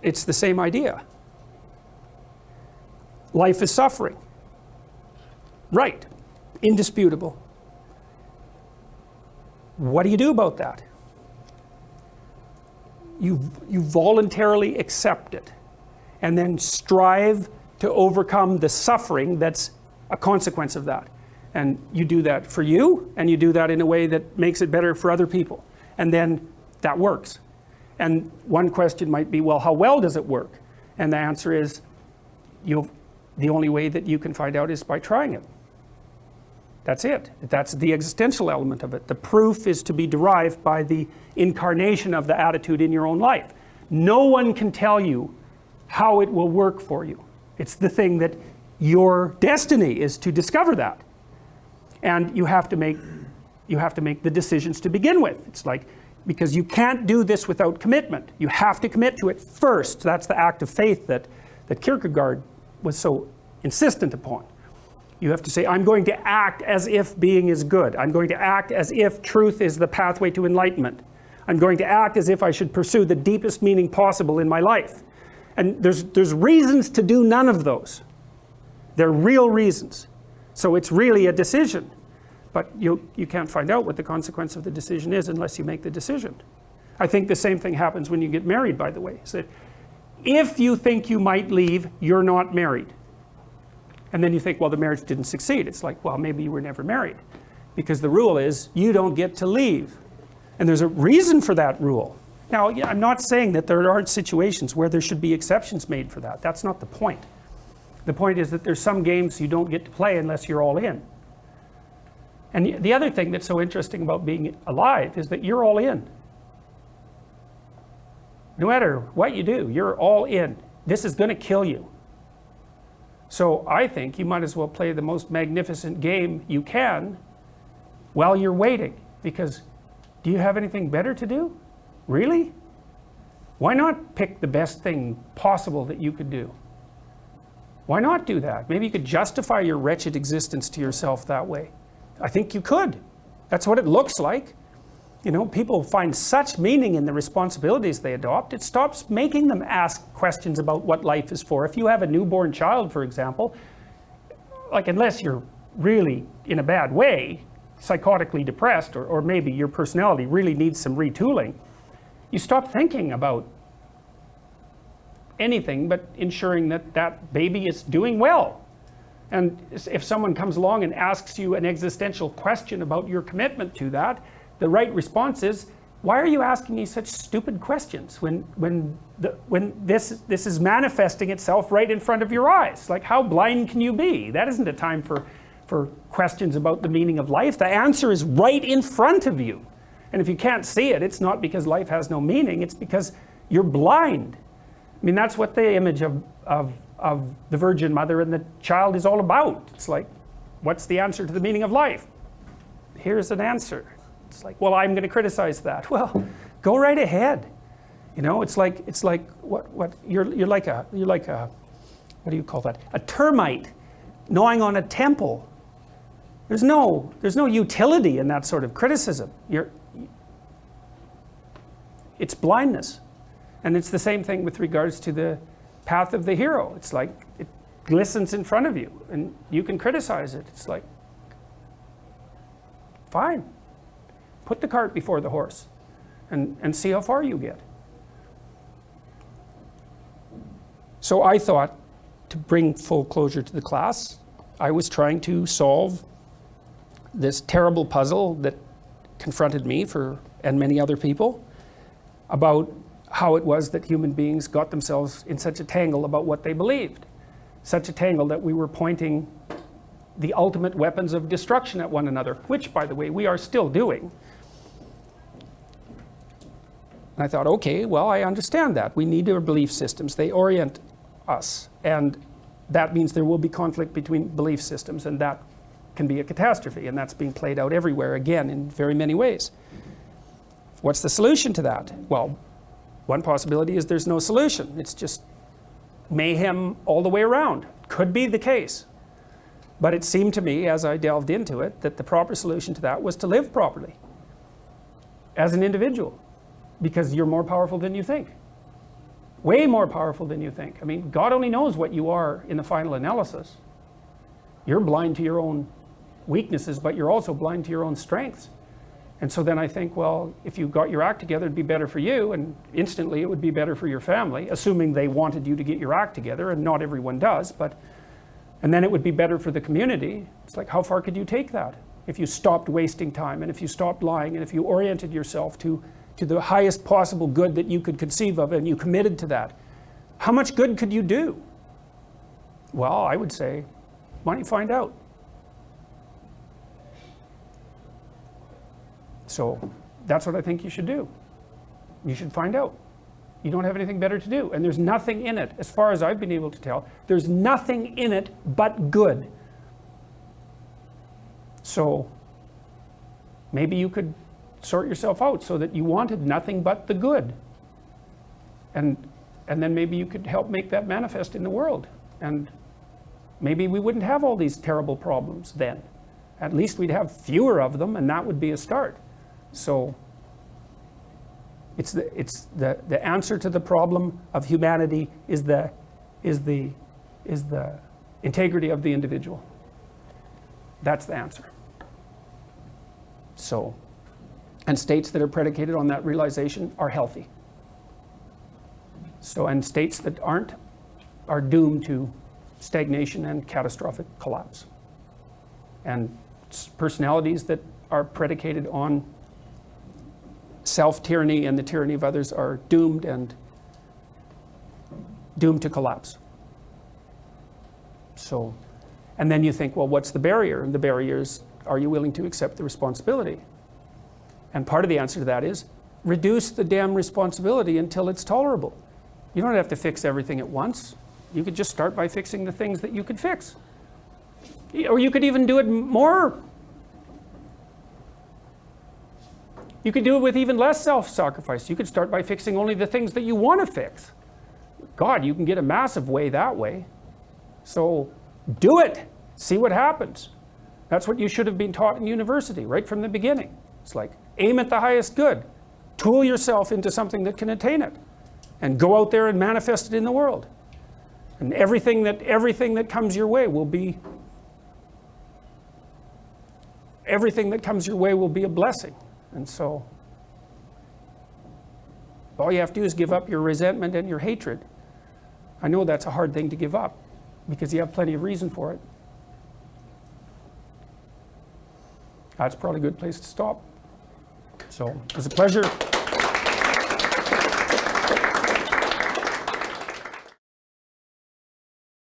it's the same idea. Life is suffering. Right. Indisputable. What do you do about that? You voluntarily accept it and then strive to overcome the suffering that's a consequence of that. And you do that for you, and you do that in a way that makes it better for other people. And then that works. And one question might be, well, how well does it work? And the answer is, the only way that you can find out is by trying it. That's it. That's the existential element of it. The proof is to be derived by the incarnation of the attitude in your own life. No one can tell you how it will work for you. It's the thing that your destiny is to discover that. And you have to make the decisions to begin with. It's like, because you can't do this without commitment. You have to commit to it first. That's the act of faith that Kierkegaard was so insistent upon. You have to say, I'm going to act as if being is good. I'm going to act as if truth is the pathway to enlightenment. I'm going to act as if I should pursue the deepest meaning possible in my life. And there's reasons to do none of those. They're real reasons. So it's really a decision. But you can't find out what the consequence of the decision is unless you make the decision. I think the same thing happens when you get married, by the way. So if you think you might leave, you're not married. And then you think, well, the marriage didn't succeed. It's like, well, maybe you were never married. Because the rule is, you don't get to leave. And there's a reason for that rule. Now, I'm not saying that there aren't situations where there should be exceptions made for that. That's not the point. The point is that there's some games you don't get to play unless you're all in. And the other thing that's so interesting about being alive is that you're all in. No matter what you do, you're all in. This is going to kill you. So I think you might as well play the most magnificent game you can while you're waiting. Because do you have anything better to do? Really? Why not pick the best thing possible that you could do? Why not do that? Maybe you could justify your wretched existence to yourself that way. I think you could. That's what it looks like. You know, people find such meaning in the responsibilities they adopt. It stops making them ask questions about what life is for. If you have a newborn child, for example, like unless you're really in a bad way, psychotically depressed, or maybe your personality really needs some retooling, you stop thinking about anything but ensuring that that baby is doing well. And if someone comes along and asks you an existential question about your commitment to that, the right response is, why are you asking me such stupid questions when this is manifesting itself right in front of your eyes? Like, how blind can you be? That isn't a time for questions about the meaning of life. The answer is right in front of you. And if you can't see it, it's not because life has no meaning, it's because you're blind. I mean, that's what the image of the Virgin Mother and the child is all about. It's like, what's the answer to the meaning of life? Here's an answer. It's like, well, I'm going to criticize that. Well, go right ahead. You know, it's like what you're like a what do you call that? A termite gnawing on a temple. There's no utility in that sort of criticism. It's blindness. And it's the same thing with regards to the path of the hero. It's like it glistens in front of you and you can criticize it. It's like, fine. Put the cart before the horse and see how far you get. So I thought, to bring full closure to the class, I was trying to solve this terrible puzzle that confronted me and many other people about how it was that human beings got themselves in such a tangle about what they believed. Such a tangle that we were pointing the ultimate weapons of destruction at one another, which, by the way, we are still doing. And I thought, okay, well, I understand that. We need our belief systems. They orient us. And that means there will be conflict between belief systems, and that can be a catastrophe. And that's being played out everywhere, again, in very many ways. What's the solution to that? Well, one possibility is there's no solution. It's just mayhem all the way around. Could be the case. But it seemed to me, as I delved into it, that the proper solution to that was to live properly as an individual, because you're more powerful than you think. Way more powerful than you think. I mean, God only knows what you are in the final analysis. You're blind to your own weaknesses, but you're also blind to your own strengths. And so then I think, well, if you got your act together, it'd be better for you, and instantly it would be better for your family, assuming they wanted you to get your act together, and not everyone does, and then it would be better for the community. It's like, how far could you take that? If you stopped wasting time, and if you stopped lying, and if you oriented yourself to the highest possible good that you could conceive of, and you committed to that, how much good could you do? Well, I would say, why don't you find out? So that's what I think you should do. You should find out. You don't have anything better to do. And there's nothing in it, as far as I've been able to tell, there's nothing in it but good. So maybe you could sort yourself out so that you wanted nothing but the good. And then maybe you could help make that manifest in the world. And maybe we wouldn't have all these terrible problems then. At least we'd have fewer of them, and that would be a start. So it's the answer to the problem of humanity is the integrity of the individual. That's the answer. So, and states that are predicated on that realization are healthy. So, and states that aren't are doomed to stagnation and catastrophic collapse. And personalities that are predicated on self-tyranny and the tyranny of others are doomed to collapse. So, and then you think, well, what's the barrier? And the barrier is, are you willing to accept the responsibility? And part of the answer to that is, reduce the damn responsibility until it's tolerable. You don't have to fix everything at once. You could just start by fixing the things that you could fix. Or you could even do it more. You could do it with even less self-sacrifice. You could start by fixing only the things that you want to fix. God, you can get a massive way that way. So do it. See what happens. That's what you should have been taught in university right from the beginning. It's like, aim at the highest good. Tool yourself into something that can attain it. And go out there and manifest it in the world. And everything that comes your way will be a blessing. And so all you have to do is give up your resentment and your hatred. I know that's a hard thing to give up because you have plenty of reason for it. That's probably a good place to stop. So it was a pleasure